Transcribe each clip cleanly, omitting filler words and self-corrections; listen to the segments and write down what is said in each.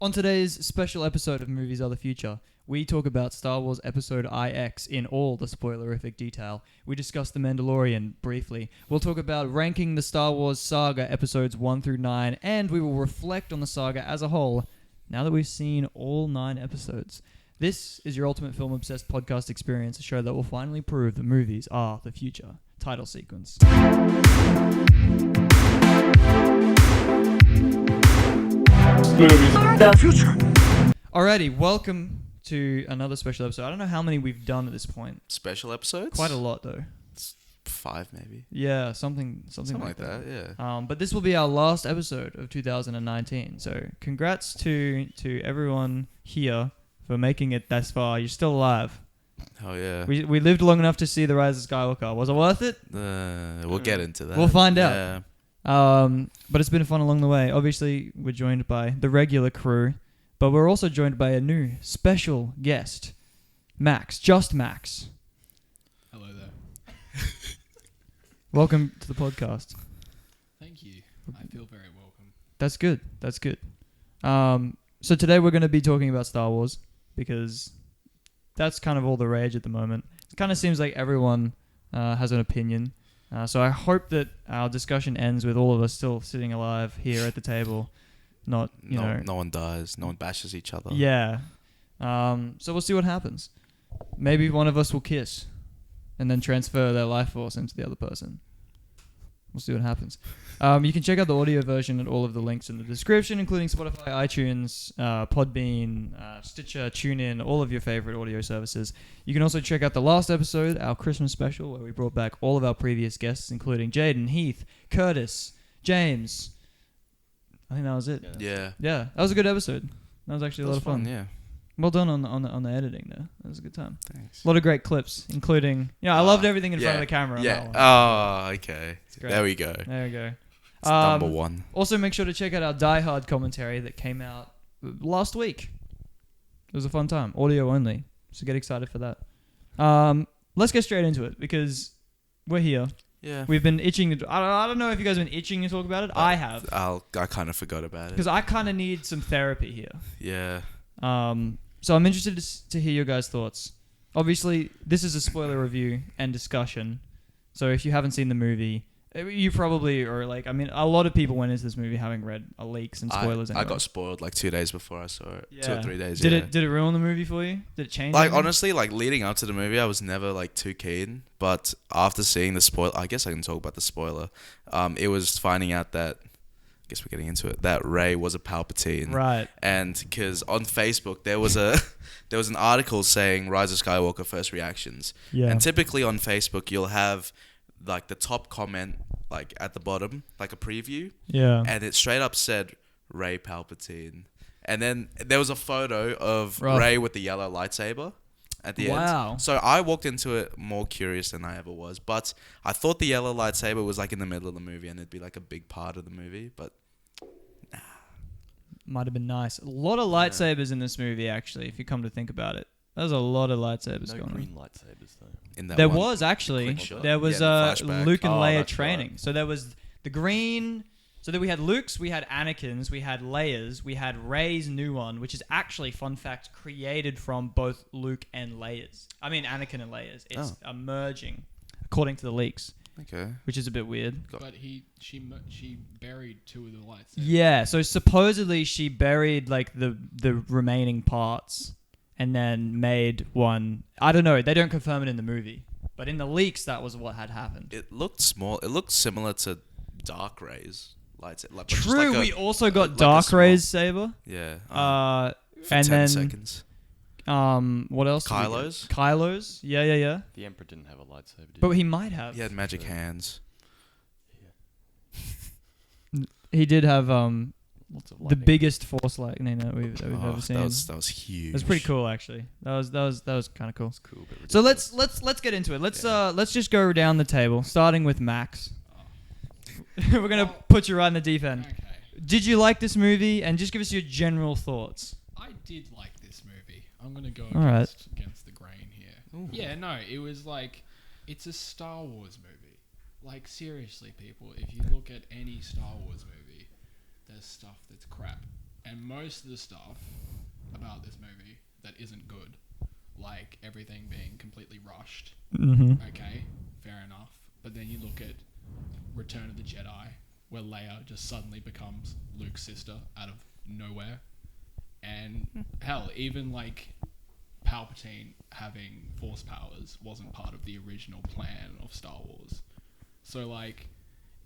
On today's special episode of Movies Are the Future, we talk about Star Wars Episode IX in all the spoilerific detail. We discuss The Mandalorian briefly. We'll talk about ranking the Star Wars Saga Episodes 1 through 9, and we will reflect on the saga as a whole now that we've seen all 9 episodes. This is your ultimate film-obsessed podcast experience, a show that will finally prove that movies are the future. Title sequence. Movies are the future. Alrighty, welcome to another special episode. I don't know how many we've done at this point. Special episodes? Quite a lot, though. It's 5 maybe. Yeah, something like that. Yeah. But this will be our last episode of 2019. So congrats to everyone here for making it this far. You're still alive. Oh yeah. We lived long enough to see the Rise of Skywalker. Was it worth it? We'll get into that. We'll find out. Yeah. But it's been fun along the way. Obviously, we're joined by the regular crew, but we're also joined by a new special guest, Max. Just Max. Hello there. Welcome to the podcast. Thank you. I feel very welcome. That's good. That's good. So today we're going to be talking about Star Wars because that's kind of all the rage at the moment. It kind of seems like everyone has an opinion. So I hope that our discussion ends with all of us still sitting alive here at the table. Not, No one dies. No one bashes each other. Yeah. So we'll see what happens. Maybe one of us will kiss and then transfer their life force into the other person. We'll see what happens. You can check out the audio version at all of the links in the description, including Spotify, iTunes, Podbean, Stitcher, TuneIn, all of your favorite audio services. You can also check out the last episode, our Christmas special, where we brought back all of our previous guests, including Jaden, Heath, Curtis, James. I think that was it. Yeah. Yeah, that was a good episode. That was actually a lot of fun. Yeah. Well done on the editing there. That was a good time. Thanks. A lot of great clips, including... I loved everything in front of the camera. On Yeah. that one. Oh, okay. Great. There we go. There we go. It's number 1. Also, make sure to check out our Die Hard commentary that came out last week. It was a fun time. Audio only. So get excited for that. Let's get straight into it because we're here. Yeah. We've been itching to... I don't know if you guys have been itching to talk about it. I have. I kind of forgot about it. Because I kind of need some therapy here. Yeah. So I'm interested to hear your guys' thoughts. Obviously, this is a spoiler review and discussion. So if you haven't seen the movie, you probably are like... I mean, a lot of people went into this movie having read leaks and spoilers. I got spoiled like 2 days before I saw it. Yeah. 2 or 3 days. Did it ruin the movie for you? Did it change? Like anything? honestly, like leading up to the movie, I was never like too keen. But after seeing the spoiler, I guess I can talk about the spoiler. It was finding out that, I guess we're getting into it, that Rey was a Palpatine. Right. And because on Facebook there was an article saying Rise of Skywalker first reactions. Yeah. And typically on Facebook you'll have like the top comment like at the bottom, like a preview. Yeah. And it straight up said Rey Palpatine. And then there was a photo of Rough. Rey with the yellow lightsaber at the Wow. end. So I walked into it more curious than I ever was. But I thought the yellow lightsaber was like in the middle of the movie and it'd be like a big part of the movie. But Might have been nice. A lot of lightsabers in this movie, actually, if you come to think about it. There's a lot of lightsabers going green on. lightsabers though. in that There one was actually. quick shot. There was Yeah, the flashback. Luke and Oh, Leia that's training. right. So there was the green... So then we had Luke's, we had Anakin's, we had Leia's, we had Rey's new one, which is actually, fun fact, created from both Luke and Leia's. I mean, Anakin and Leia's. It's a merging, according to the leaks, Okay. which is a bit weird. But she buried 2 of the lights. Yeah, so supposedly she buried like the remaining parts and then made one. I don't know. They don't confirm it in the movie, but in the leaks, that was what had happened. It looked small. It looked similar to Dark Rey's lightsaber. Like, just True, like we also got like a Dark small- Rey's saber. Yeah. For And 10 then seconds. what else? did we get? Kylo's? Kylo's. Yeah. The Emperor didn't have a lightsaber, did But he might have. He had magic hands. He did have Lots of the lightning. biggest Force lightning that we've ever seen. That was huge. It was pretty cool, actually. That was kind of cool. It's cool, but So ridiculous. let's get into it. Let's just go down the table, starting with Max. We're gonna put you right in the deep end. Okay. Did you like this movie? And just give us your general thoughts. I did like this movie. I'm going to go All right. against the grain here. Ooh. Yeah, no, it was like... It's a Star Wars movie. Like, seriously, people, if you look at any Star Wars movie, there's stuff that's crap. And most of the stuff about this movie that isn't good, like everything being completely rushed, okay, fair enough. But then you look at Return of the Jedi, where Leia just suddenly becomes Luke's sister out of nowhere. And hell, even like Palpatine having Force powers wasn't part of the original plan of Star Wars. So like,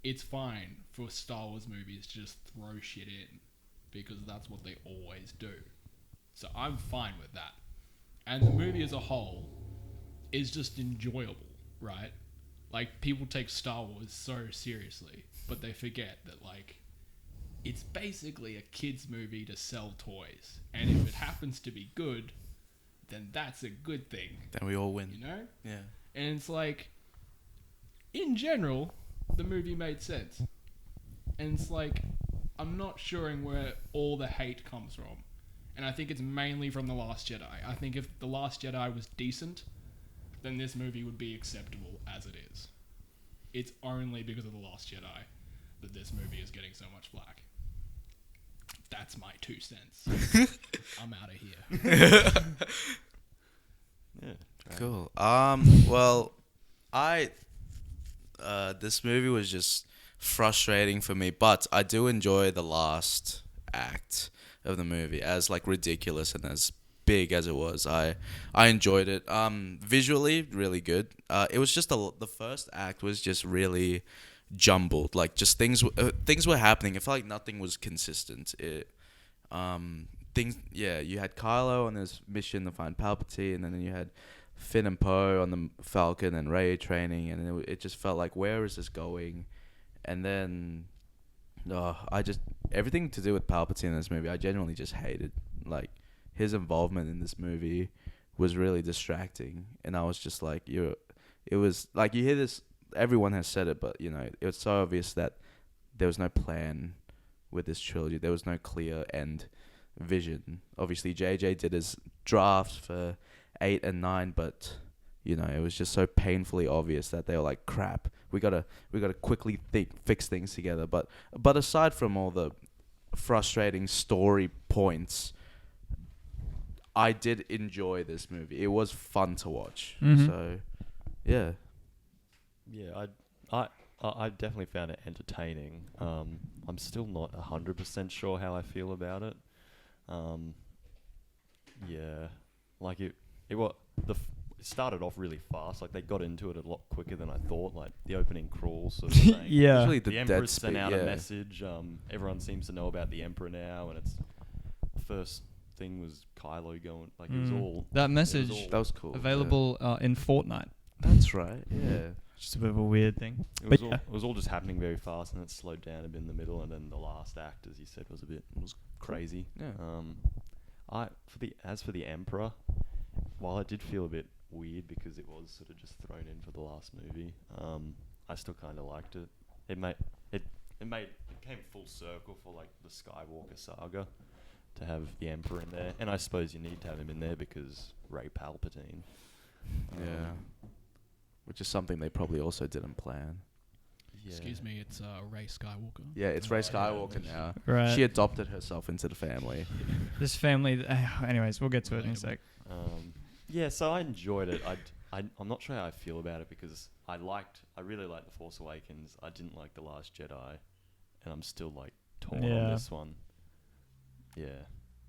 it's fine for Star Wars movies to just throw shit in, because that's what they always do. So I'm fine with that. And the movie as a whole is just enjoyable, right? Like, people take Star Wars so seriously, but they forget that, like, it's basically a kid's movie to sell toys. And if it happens to be good, then that's a good thing. Then we all win. You know? Yeah. And it's like, in general, the movie made sense. And it's like, I'm not sure where all the hate comes from. And I think it's mainly from The Last Jedi. I think if The Last Jedi was decent, then this movie would be acceptable as it is. It's only because of The Last Jedi that this movie is getting so much flack. That's my 2 cents. I'm out of here. Yeah. Cool. Well, this movie was just frustrating for me, but I do enjoy the last act of the movie, as like ridiculous and as big as it was. I enjoyed it. Visually, really good. It was just the first act was just really jumbled. Like, just things were happening. It felt like nothing was consistent. You had Kylo on his mission to find Palpatine, and then you had Finn and Poe on the Falcon and Rey training, and it just felt like, where is this going? And then everything to do with Palpatine in this movie, I genuinely just hated. Like, his involvement in this movie was really distracting, and I was just like, it was like, you hear this, everyone has said it, but you know, it was so obvious that there was no plan with this trilogy. There was no clear end vision. Obviously, JJ did his drafts for 8 and 9, but you know, it was just so painfully obvious that they were like, crap, we gotta quickly fix things together. But aside from all the frustrating story points, I did enjoy this movie. It was fun to watch. So, yeah. Yeah, I definitely found it entertaining. I'm still not 100% sure how I feel about it. Yeah, like it started off really fast. Like, they got into it a lot quicker than I thought. Like, the opening crawl sort of thing. Yeah. Usually The Emperor sent out yeah. a message. Everyone seems to know about the Emperor now, and it's first thing was Kylo going. Like, it was all that message That was cool. available in Fortnite. That's right. Yeah. Just a bit of a weird thing. It was all just happening very fast, and it slowed down a bit in the middle, and then the last act, as you said, was crazy. Yeah. As for the Emperor, while it did feel a bit weird because it was sort of just thrown in for the last movie, I still kind of liked it. It came full circle for like the Skywalker Saga to have the Emperor in there, and I suppose you need to have him in there because Rey Palpatine. Yeah. Which is something they probably also didn't plan. Yeah. Excuse me, it's Rey Skywalker. Yeah, it's Rey Skywalker now. Right. She adopted herself into the family. This family. Anyways, we'll get to it in a sec. Yeah, so I enjoyed it. I'm not sure how I feel about it because I really liked The Force Awakens. I didn't like The Last Jedi, and I'm still like torn on this one. Yeah.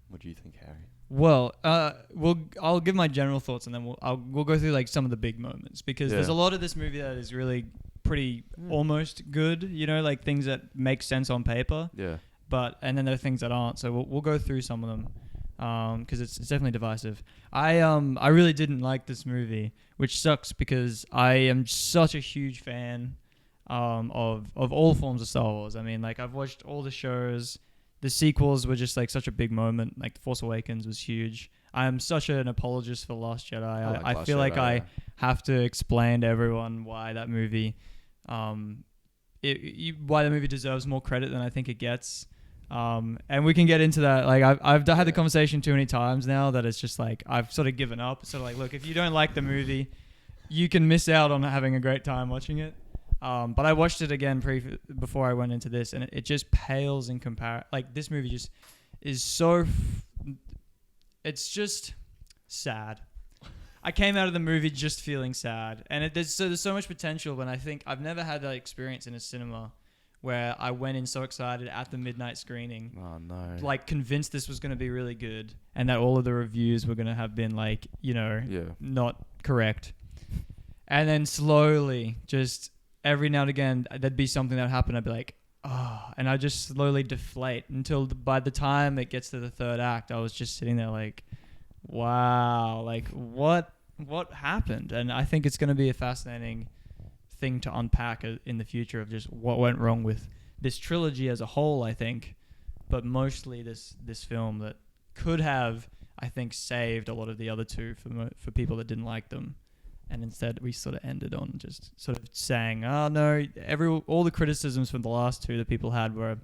What do you think, Harry? Well, I'll give my general thoughts, and then we'll go through like some of the big moments, because there's a lot of this movie that is really pretty almost good, you know, like things that make sense on paper. Yeah. And then there are things that aren't. So we'll go through some of them, because it's definitely divisive. I really didn't like this movie, which sucks because I am such a huge fan of all forms of Star Wars. I mean, like, I've watched all the shows. The sequels were just like such a big moment. Like, The Force Awakens was huge. I am such an apologist for The Last Jedi. I feel like I have to explain to everyone why that movie, why the movie deserves more credit than I think it gets. And we can get into that. Like, I've had the conversation too many times now that it's just like I've sort of given up. It's sort of like, look, if you don't like the movie, you can miss out on having a great time watching it. But I watched it again before I went into this, and it just pales in comparison. Like, this movie is so. It's just sad. I came out of the movie just feeling sad, and there's so much potential. And I think I've never had that experience in a cinema where I went in so excited at the midnight screening. Oh no! Like convinced this was going to be really good, and that all of the reviews were going to have been like, not correct. And then slowly, just every now and again, there'd be something that would happen. I'd be like, oh, and I'd just slowly deflate until by the time it gets to the third act, I was just sitting there like, wow, like what happened? And I think it's going to be a fascinating thing to unpack in the future of just what went wrong with this trilogy as a whole, I think, but mostly this film that could have, I think, saved a lot of the other two for people that didn't like them. And instead we sort of ended on just sort of saying, oh no, all the criticisms from the last two that people had were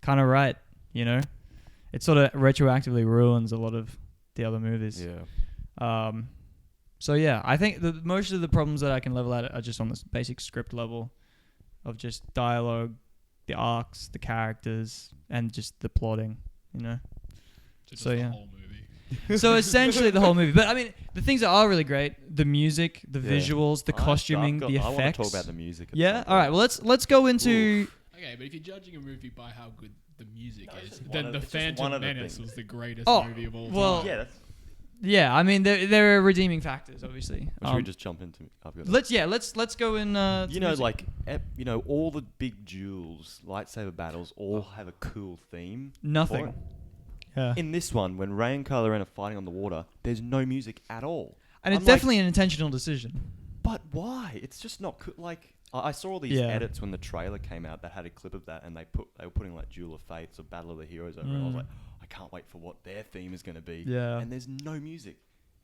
kind of right, It sort of retroactively ruins a lot of the other movies. Yeah. So yeah, I think most of the problems that I can level at are just on this basic script level of just dialogue, the arcs, the characters, and just the plotting, So yeah. The whole movie. So essentially the whole movie. But I mean, the things that are really great, the music, the visuals, the costuming, the effects. I want to talk about the music. Yeah? All right, well, let's go into... Okay, but if you're judging a movie by how good the music is, just then one The of- it's just one Phantom of the Menace things. was the greatest Oh, movie of all well, time. Yeah, that's... Yeah, I mean, there are redeeming factors, obviously. Should we just jump into... Let's go in... to music. all the big duels, lightsaber battles, all have a cool theme. Nothing. for it. Yeah. In this one, when Rey and Kylo Ren are fighting on the water, there's no music at all. And it's I'm like, definitely an intentional decision. But why? It's just not cool. Like, I saw all these Yeah. edits when the trailer came out that had a clip of that, and they were putting like Duel of Fates or Battle of the Heroes over it. And I was like, I can't wait for what their theme is going to be. Yeah. And there's no music.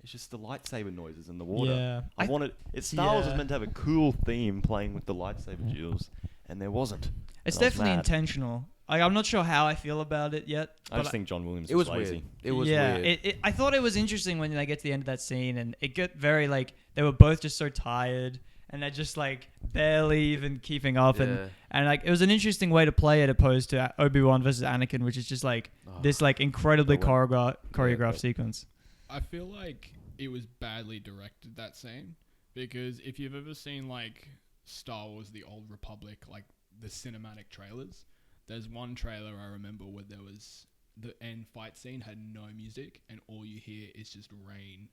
It's just the lightsaber noises in the water. Yeah. I wanted... Star Wars was yeah. meant to have a cool theme playing with the lightsaber duels, and there wasn't. It's And I was definitely mad. intentional. Like, I'm not sure how I feel about it yet. I just think John Williams It was lazy. weird. It was yeah, weird. I thought it was interesting when they get to the end of that scene, and it got very like they were both just so tired, and they're just like barely even keeping up, Yeah. and like it was an interesting way to play it opposed to Obi-Wan versus Anakin, which is just like this like incredibly the way- choreographed Yeah, sequence. I feel like it was badly directed, that scene, because if you've ever seen like Star Wars The Old Republic, like the cinematic trailers, there's one trailer I remember where there was the end fight scene had no music, and all you hear is just rain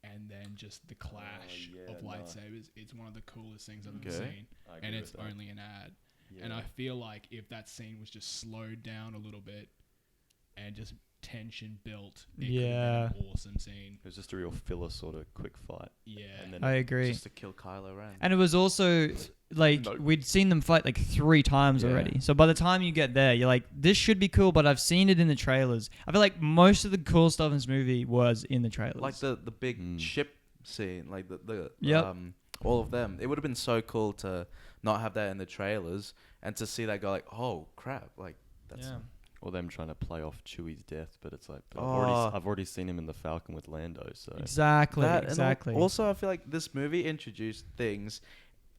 and then just the clash yeah, of no. lightsabers. It's one of the coolest things I've ever Okay. seen, I agree and with it's that. only an ad. Yeah. And I feel like if that scene was just slowed down a little bit and just tension built, it could Yeah. have been an awesome scene. It was just a real filler sort of quick fight. Yeah. And then I agree. Just to kill Kylo Ren. And it was also like No. we'd seen them fight like 3 times Yeah. already. So by the time you get there, you're like, this should be cool, but I've seen it in the trailers. I feel like most of the cool stuff in this movie was in the trailers. Like the big Mm. ship scene, like the Yep. all of them. It would have been so cool to not have that in the trailers and to see that go like, oh crap, like that's yeah. Or them trying to play off Chewie's death, but it's like, but Oh. I've already seen him in the Falcon with Lando, so... Exactly. that. Exactly. And also, I feel like this movie introduced things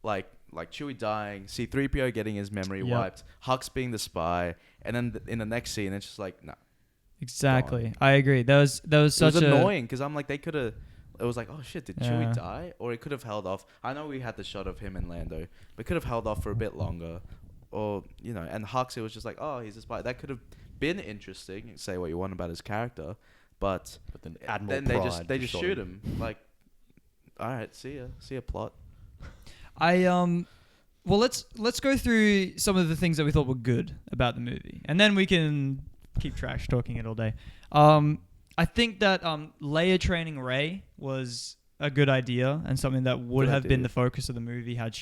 like Chewie dying, C-3PO getting his memory Yep. wiped, Hux being the spy, and then in the next scene, it's just like, nah. Exactly. I agree. There was It was such a annoying because I'm like, they could have. It was like, oh shit, did Yeah. Chewie die? Or it could have held off. I know we had the shot of him and Lando, but could have held off for a bit longer. Or, and Hux, it was just like, oh, he's a spy. That could have been interesting. Say what you want about his character, but But then Admiral then Pride they just shoot him. Like, all right, see ya plot. Well, let's go through some of the things that we thought were good about the movie, and then we can keep trash talking it all day. I think that Leia training Rey was a good idea and something that would Good have been idea. the focus of the movie had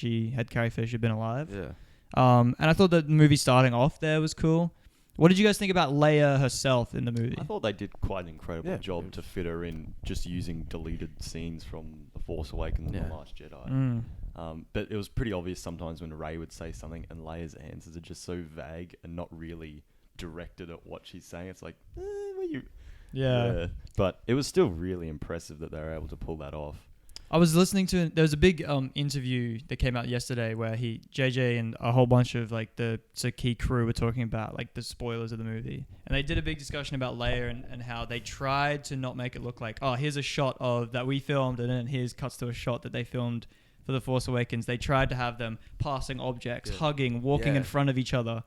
Carrie Fisher been alive. Yeah. And I thought that the movie starting off there was cool. What did you guys think about Leia herself in the movie? I thought they did quite an incredible Yeah. job to fit her in, just using deleted scenes from The Force Awakens and Yeah. The Last Jedi. Mm. But it was pretty obvious sometimes when Rey would say something and Leia's answers are just so vague and not really directed at what she's saying. It's like, were you... Yeah. But it was still really impressive that they were able to pull that off. I was listening to there was a big interview that came out yesterday where JJ and a whole bunch of like the key crew were talking about like the spoilers of the movie, and they did a big discussion about Leia and how they tried to not make it look like, oh, here's a shot of that we filmed and then here's cuts to a shot that they filmed for The Force Awakens. They tried to have them passing objects, hugging, walking in front of each other.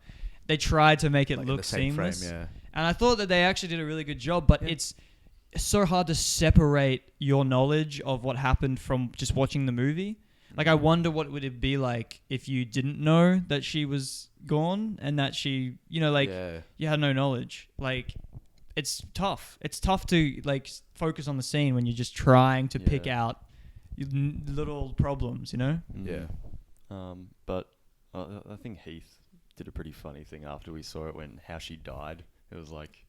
They tried to make it like look seamless. Frame, And I thought that they actually did a really good job, but it's so hard to separate your knowledge of what happened from just watching the movie. Like, I wonder what would it be like if you didn't know that she was gone and that she, you know, like, you had no knowledge. Like, it's tough. It's tough to, like, focus on the scene when you're just trying to pick out little problems, you know? Yeah. But I think Heath did a pretty funny thing after we saw it when how she died. It was like,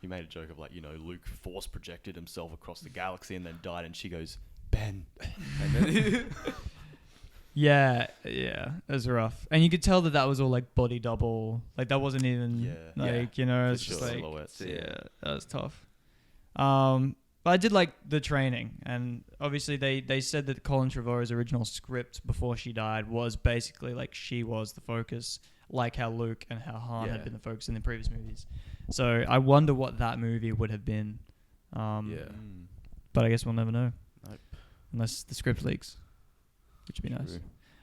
he made a joke of like, you know, Luke force projected himself across the galaxy and then died, and she goes, Ben. And then yeah, it was rough. And you could tell that was all like body double. Like that wasn't even you know, it's just like, that was tough. But I did like the training, and obviously they said that Colin Trevorrow's original script before she died was basically like she was the focus, like how Luke and how Han had been the focus in the previous movies. So I wonder what that movie would have been. But I guess we'll never know. Nope. Unless the script leaks, which would be nice.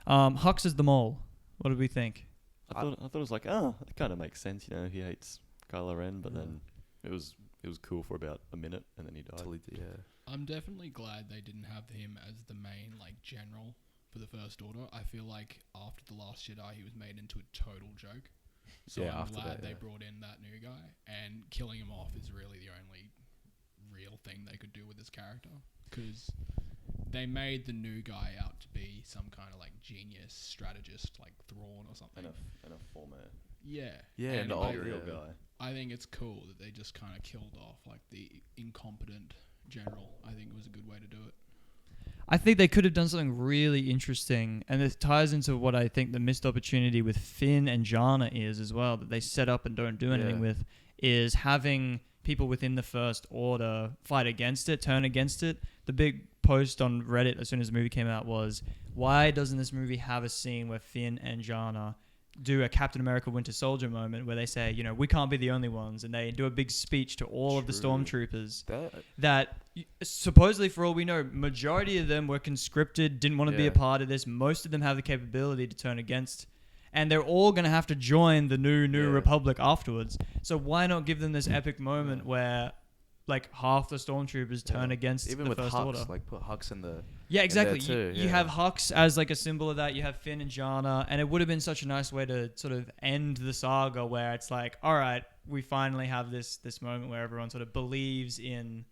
Hux is the mole. What did we think? I thought it was like, it kind of makes sense, you know, he hates Kylo Ren, but then it was cool for about a minute and then he died. I'm definitely glad they didn't have him as the main like general for the First Order. I feel like after The Last Jedi he was made into a total joke. So I'm glad they brought in that new guy, and killing him off is really the only real thing they could do with this character, because they made the new guy out to be some kind of like genius strategist, like Thrawn or something. And a former. And the old real guy. I think it's cool that they just kind of killed off like the incompetent general. I think it was a good way to do it. I think they could have done something really interesting, and it ties into what I think the missed opportunity with Finn and Jana is as well, that they set up and don't do anything with, is having people within the First Order fight against it, turn against it. The big post on Reddit as soon as the movie came out was, why doesn't this movie have a scene where Finn and Jana do a Captain America Winter Soldier moment where they say, you know, we can't be the only ones, and they do a big speech to all of the stormtroopers that supposedly, for all we know, majority of them were conscripted, didn't want to be a part of this. Most of them have the capability to turn against, and they're all going to have to join the new Republic afterwards. So why not give them this epic moment where like half the stormtroopers turn against even the with First Hux, Order. like put Hux in the exactly. in there too, You have Hux as like a symbol of that. You have Finn and Jana, and it would have been such a nice way to sort of end the saga, where it's like, all right, we finally have this moment where everyone sort of believes in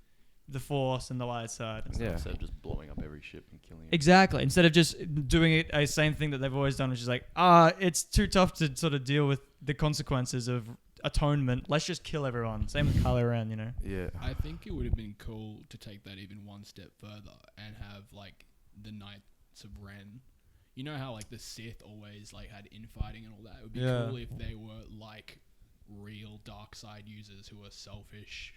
the Force and the light side. And stuff. Instead of just blowing up every ship and killing it. Exactly. Instead of just doing it a same thing that they've always done, which is like, it's too tough to sort of deal with the consequences of atonement. Let's just kill everyone. Same with Kylo Ren, you know. Yeah. I think it would have been cool to take that even one step further and have like the Knights of Ren. You know how like the Sith always like had infighting and all that. It would be cool if they were like real dark side users who are selfish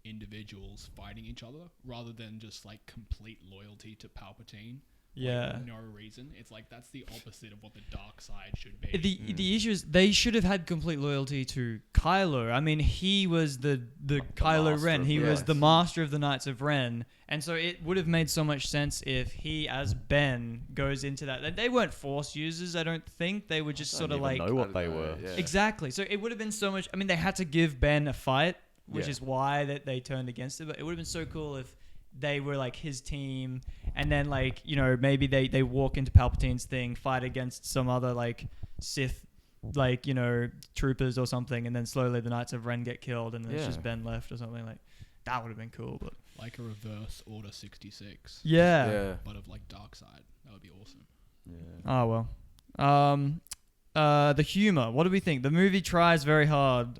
individuals fighting each other, rather than just like complete loyalty to Palpatine. Yeah. Like, no reason. It's like that's the opposite of what the dark side should be. The issue is they should have had complete loyalty to Kylo. I mean, he was the Kylo Ren. He was the master of the Knights of Ren. And so it would have made so much sense if he, as Ben, goes into that. They weren't Force users, I don't think. They were just sort of like... know what they were. Yeah. Exactly. So it would have been so much... I mean, they had to give Ben a fight, which is why that they turned against it. But it would have been so cool if they were like his team, and then like, you know, maybe they walk into Palpatine's thing, fight against some other like Sith, like, you know, troopers or something, and then slowly the Knights of Ren get killed, and then it's just Ben left or something. Like that would have been cool. But like a reverse Order 66. Yeah. But of like dark side. That would be awesome. Yeah. Oh well. The humor. What do we think? The movie tries very hard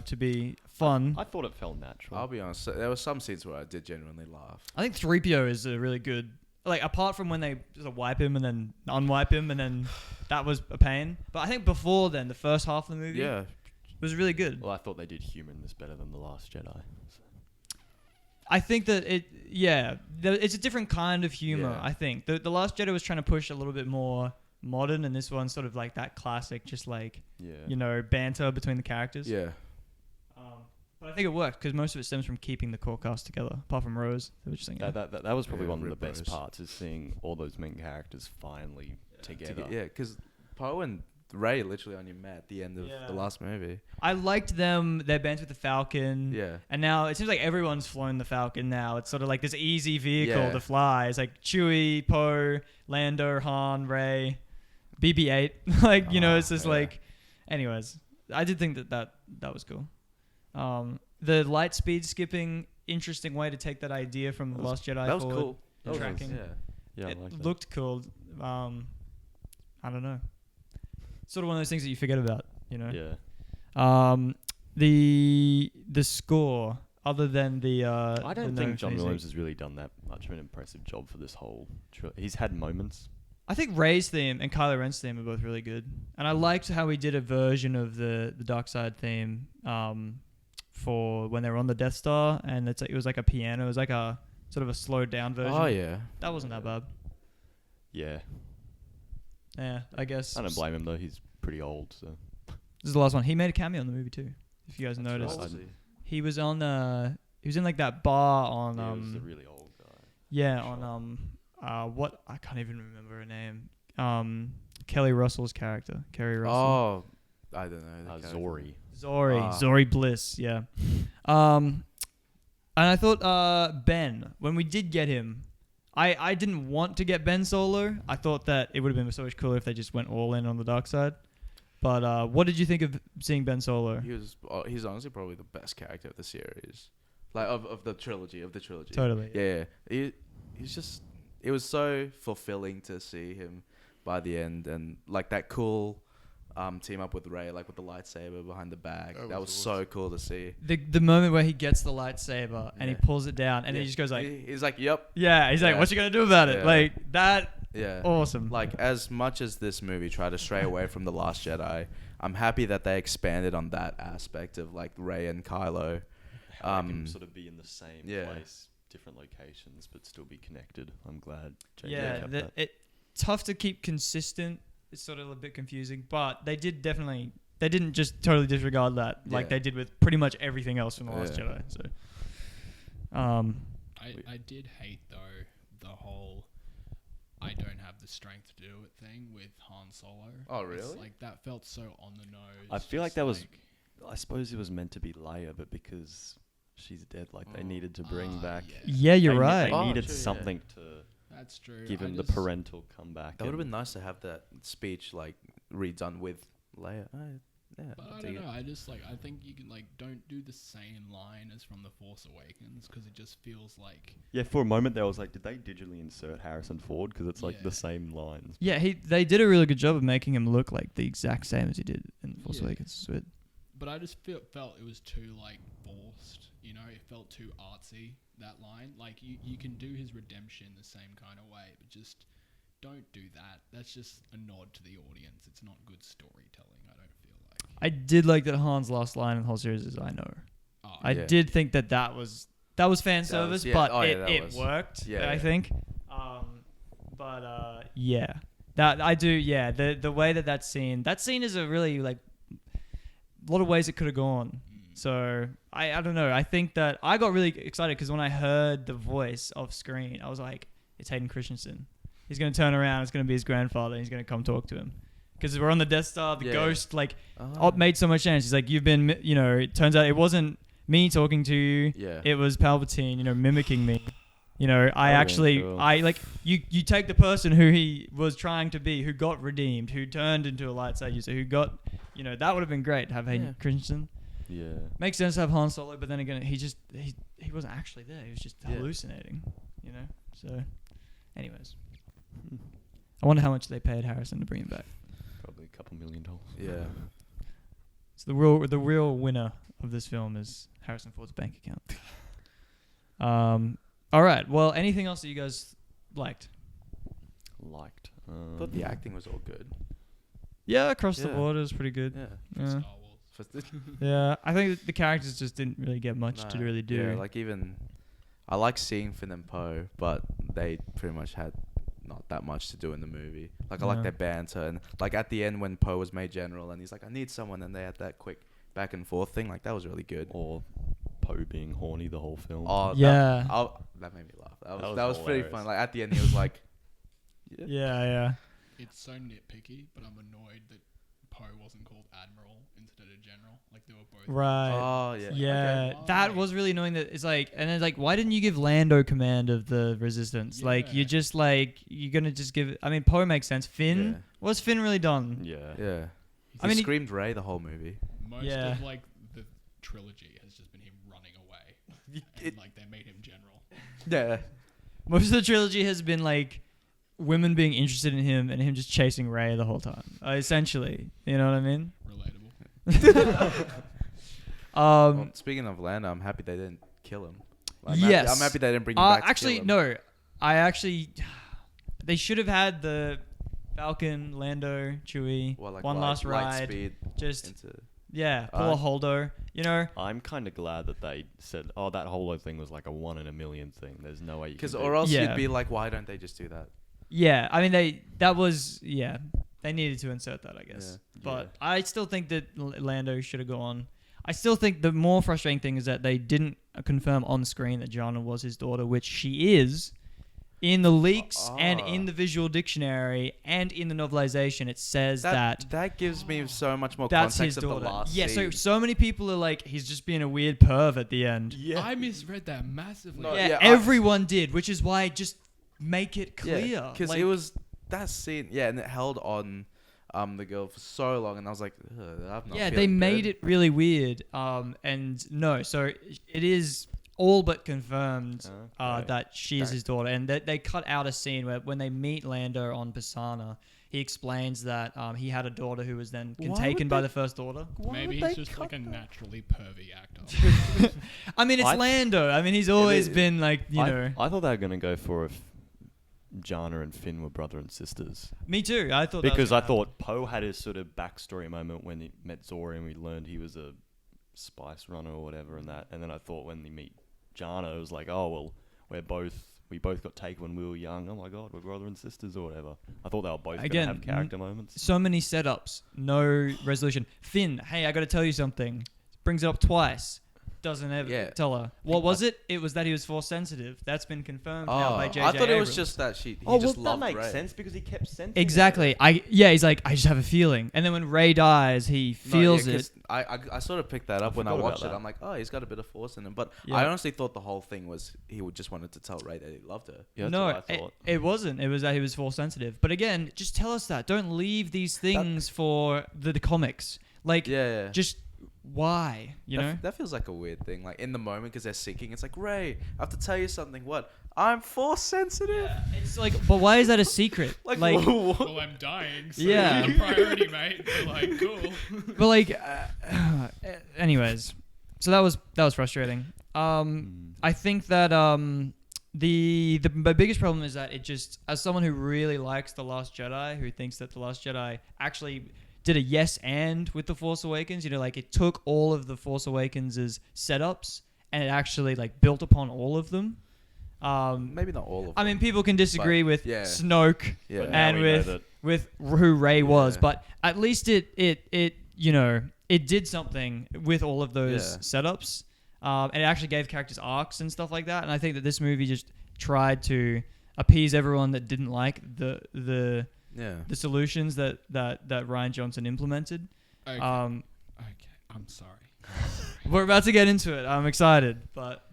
to be fun. I thought it felt natural. I'll be honest. There were some scenes where I did genuinely laugh. I think 3PO is a really good... Like, apart from when they just wipe him and then unwipe him, and then that was a pain. But I think before then, the first half of the movie was really good. Well, I thought they did humor in this better than The Last Jedi. So. I think that yeah, it's a different kind of humor. Yeah. I think the Last Jedi was trying to push a little bit more modern, and this one's sort of like that classic, just like banter between the characters. Yeah. But I think it worked because most of it stems from keeping the core cast together, apart from Rose. Which That was probably one of the best Rose. parts, is seeing all those main characters finally together. Yeah, because Poe and Rey literally only met at the end of the last movie. I liked their bands with the Falcon. Yeah. And now it seems like everyone's flown the Falcon now. It's sort of like this easy vehicle to fly. It's like Chewie, Poe, Lando, Han, Rey, BB-8. Like, it's just like... Anyways, I did think that was cool. The light speed skipping, interesting way to take that idea from The Last Jedi That was forward. cool. That Tracking. was, Yeah, I It like that. looked cool. I don't know. Sort of one of those things that you forget about, Yeah. The score, other than the I don't the think no John music. Williams has really done that much of an impressive job for this whole he's had moments. I think Rey's theme and Kylo Ren's theme are both really good, and I liked how he did a version of the Dark Side theme for when they were on the Death Star, and it was like a piano. It was like a sort of a slowed down version. Oh yeah. That wasn't that bad. Yeah. Yeah, I guess. I don't blame him though, he's pretty old, so. This is the last one. He made a cameo in the movie too. If you guys noticed, Right. he was on he was in like that bar on he was the really old guy. yeah on what I can't even remember her name. Kelly Russell's character, Kerry Russell. Oh, I don't know. Zori. Zori Bliss, yeah. And I thought Ben, when we did get him, I didn't want to get Ben Solo. I thought that it would have been so much cooler if they just went all in on the dark side. But what did you think of seeing Ben Solo? He's honestly probably the best character of the series, like of the trilogy. Totally. Yeah. He's just. It was so fulfilling to see him by the end, and like that cool team up with Rey, like with the lightsaber behind the back. That was so cool to see. The moment where he gets the lightsaber and he pulls it down and he just goes like... He's like, yep. Yeah, he's like, what you gonna do about it? Yeah. Like, that... Yeah. Awesome. Like, as much as this movie tried to stray away from The Last Jedi, I'm happy that they expanded on that aspect of like Rey and Kylo. How they can sort of be in the same Yeah. place, different locations, but still be connected. I'm glad. Yeah, tough to keep consistent. It's sort of a bit confusing, but they didn't just totally disregard that like they did with pretty much everything else from The Last Jedi. So, I did hate though the whole I don't have the strength to do it thing with Han Solo. Oh, really? It's like that felt so on the nose. I feel like that was. I suppose it was meant to be Leia, but because she's dead, like they needed to bring back. yeah, you're They right. needed true, something to That's true. give I him the just- parental comeback. That would have and- been nice to have that speech like redone with Leia. But I don't know. I just I think you can don't do the same line as from The Force Awakens because it just feels like. Yeah, for a moment there, I was like, did they digitally insert Harrison Ford? Because it's like Yeah. the same lines. Yeah, they did a really good job of making him look like the exact same as he did in Force Awakens. So But I just felt it was too forced. It felt too artsy. That line, you can do his redemption the same kind of way, but just don't do that. That's just a nod to the audience. It's not good storytelling. I don't feel like. I did like that Han's last line in the whole series is "I know." Oh, I did think that was fan service, but it worked. Yeah, I think. Yeah, that I do. Yeah, the way that scene is a really a lot of ways it could have gone. So I don't know. I think that I got really excited because when I heard the voice off screen, I was like, it's Hayden Christensen. He's going to turn around. It's going to be his grandfather. And he's going to come talk to him. Because we're on the Death Star. The ghost made so much sense. He's like, you've been, it turns out it wasn't me talking to you. Yeah. It was Palpatine, mimicking me. I actually, cool. You take the person who he was trying to be, who got redeemed, who turned into a lightsaber user, who got, that would have been great to have Hayden Christensen. Yeah. Makes sense to have Han Solo, but then again, he wasn't actually there. He was just hallucinating, So, anyways, I wonder how much they paid Harrison to bring him back. Probably a couple $1 million. Yeah. So the real winner of this film is Harrison Ford's bank account. All right. Well, anything else that you guys liked? I thought the acting was all good. Yeah, across the board, it was pretty good. Yeah. Star Wars. Yeah, I think the characters just didn't really get much to really do. Yeah, even I like seeing Finn and Poe, but they pretty much had not that much to do in the movie. Like I like their banter, and like at the end when Poe was made general and he's like, I need someone, and they had that quick back and forth thing. Like that was really good. Or Poe being horny the whole film. Oh Yeah. that made me laugh. That That was was pretty hilarious. fun. Like at the end he was like, Yeah. It's so nitpicky, but I'm annoyed that Poe wasn't called Admiral instead of General. Like they were both. Right. oh yeah, Yeah, Okay. that was really annoying. That it's like, and it's like, why didn't you give Lando command of the Resistance? Like, Yeah. you're just like, you're gonna just give. I mean, Poe makes sense. Finn, Yeah. what's Finn really done? Yeah. yeah. I He mean, screamed Ray the whole movie. Most Yeah. of like the trilogy has just been him running away, and like they made him General. Yeah. Most of the trilogy has been like women being interested in him and him just chasing Rey the whole time. Essentially, you know what I mean? Relatable. Well, speaking of Lando, I'm happy they didn't kill him. Like, Yes. I'm happy they didn't bring him back. Actually, to kill him. no. I actually, they should have had the Falcon, Lando, Chewie, Well, like one last light ride. speed Just into. pull a Holdo. You know, I'm kind of glad that they said, "Oh, that Holo thing was like a 1 in a million thing." There's no way you can. Because do or else Yeah. you'd be like, why don't they just do that? yeah. I mean, they needed to insert that, I guess. Yeah. But Yeah. I still think that Lando should have gone. I still think the more frustrating thing is that they didn't confirm on screen that Jana was his daughter, which she is. In the leaks and in the visual dictionary and in the novelization, it says that that gives me so much more that's context his of daughter. the last Yeah, scene. so many people are like, he's just being a weird perv at the end. Yeah. I misread that massively. No, Yeah, yeah, everyone did, which is why just make it clear. because Like, it was that scene, and it held on the girl for so long, and I was like, I'm not yeah, they feeling made good. it really weird. And no, so it is all but confirmed Okay. that she is his daughter, and they cut out a scene where when they meet Lando on Pisana, he explains that he had a daughter who was then Why taken would by they- the First Order. Maybe would he's they just cut like a that? naturally pervy actor. I mean, it's I- Lando. I mean, he's always is. been like, you I, know. I thought they were gonna go for if Jana and Finn were brother and sisters, Me too. I thought that was because I gonna thought Poe had his sort of backstory moment when he met Zora and we learned he was a spice runner or whatever, and that. And then I thought when they meet Jana, it was like, oh well, we both got taken when we were young. Oh my god, we're brother and sisters or whatever. I thought they were both Again, gonna have character moments. so many setups, no resolution. Finn, hey, I got to tell you something. Brings it up twice. Doesn't ever tell her. What was it? It was that he was force sensitive. That's been confirmed now by JJ I thought it was Abrams. just that he Oh, just well, loved that makes Rey. sense because he kept sensing Exactly. He's like, I just have a feeling. And then when Ray dies, he No, feels yeah, it. 'cause I sort of picked that up when I forgot about watched it. that. I'm like, oh, he's got a bit of force in him. But Yeah. I honestly thought the whole thing was he would just wanted to tell Ray that he loved her. Yeah, that's No, what I thought. it wasn't. It was that he was force sensitive. But again, just tell us that. Don't leave these things for the comics. Like, Yeah. just why? You know? That feels like a weird thing. Like in the moment, because they're seeking, it's like, Ray, I have to tell you something. What? I'm force sensitive. It's like, but why is that a secret? Like, like what? Well, I'm dying, so Yeah. you're the priority, mate. They're like, cool. but like, anyways, so that was frustrating. I think that the biggest problem is that it just, as someone who really likes The Last Jedi, who thinks that The Last Jedi actually did a yes and with The Force Awakens, you know, like it took all of The Force Awakens' setups and it actually like built upon all of them. Maybe not all of them. I mean, people can disagree But, with yeah. Snoke Yeah. But now and we know with that- with who Rey was, Yeah. but at least it you know, it did something with all of those Yeah. setups, and it actually gave characters arcs and stuff like that. And I think that this movie just tried to appease everyone that didn't like the solutions that Rian Johnson implemented. Okay. Um, Okay, I'm sorry. we're about to get into it. I'm excited, but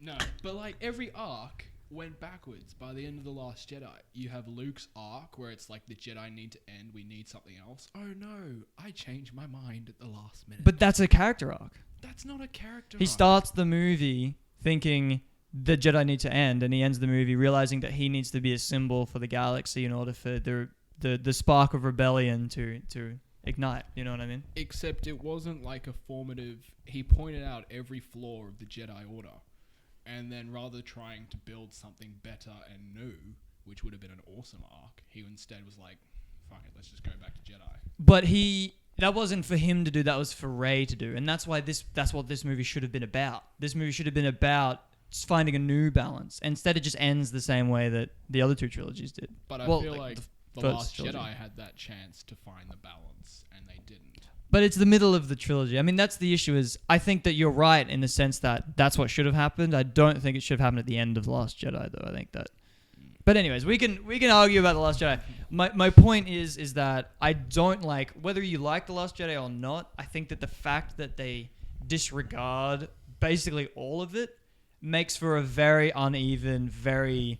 No, but like every arc went backwards. By the end of The Last Jedi, you have Luke's arc where it's like the Jedi need to end, we need something else. Oh no, I changed my mind at the last minute. but that's a character arc. that's not a character He arc. starts the movie thinking the Jedi need to end, and he ends the movie realizing that he needs to be a symbol for the galaxy in order for the spark of rebellion to ignite. You know what I mean? Except it wasn't like a formative. He pointed out every flaw of the Jedi Order, and then rather trying to build something better and new, which would have been an awesome arc, he instead was like, "Fuck it, let's just go back to Jedi." But that wasn't for him to do. That was for Rey to do, and that's what this movie should have been about. This movie should have been about finding a new balance. Instead, it just ends the same way that the other two trilogies did. But I Well, feel like like the the first Last trilogy. Jedi had that chance to find the balance, and they didn't. But it's the middle of the trilogy. I mean, that's the issue. Is I think that you're right in the sense that that's what should have happened. I don't think it should have happened at the end of The Last Jedi, though. I think that. But anyways, we can argue about The Last Jedi. My point is that I don't like, whether you like The Last Jedi or not, I think that the fact that they disregard basically all of it makes for a very uneven, very,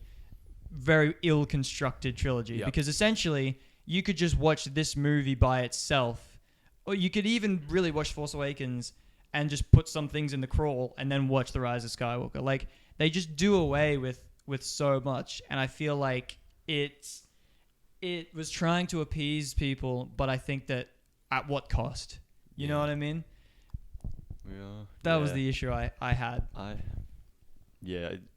very ill-constructed trilogy. Yep. Because essentially, you could just watch this movie by itself, or you could even really watch Force Awakens and just put some things in the crawl and then watch The Rise of Skywalker. Like, they just do away with so much, and I feel like it was trying to appease people, but I think that at what cost? You know what I mean? Yeah. That was the issue I had.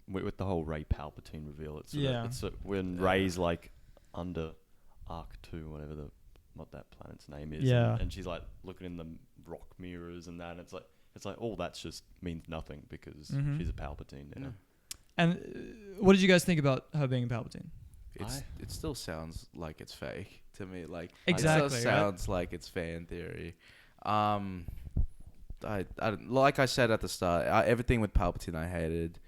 With the whole Rey Palpatine reveal, it's Yeah. when Rey's like under Arc 2, what that planet's name is, Yeah. and she's like looking in the rock mirrors and that, and it's like all that just means nothing because Mhm. she's a Palpatine, you know. And what did you guys think about her being a Palpatine? It still sounds like it's fake to me. Like Exactly, it still sounds like it's fan theory. I like I said at the start, everything with Palpatine I hated.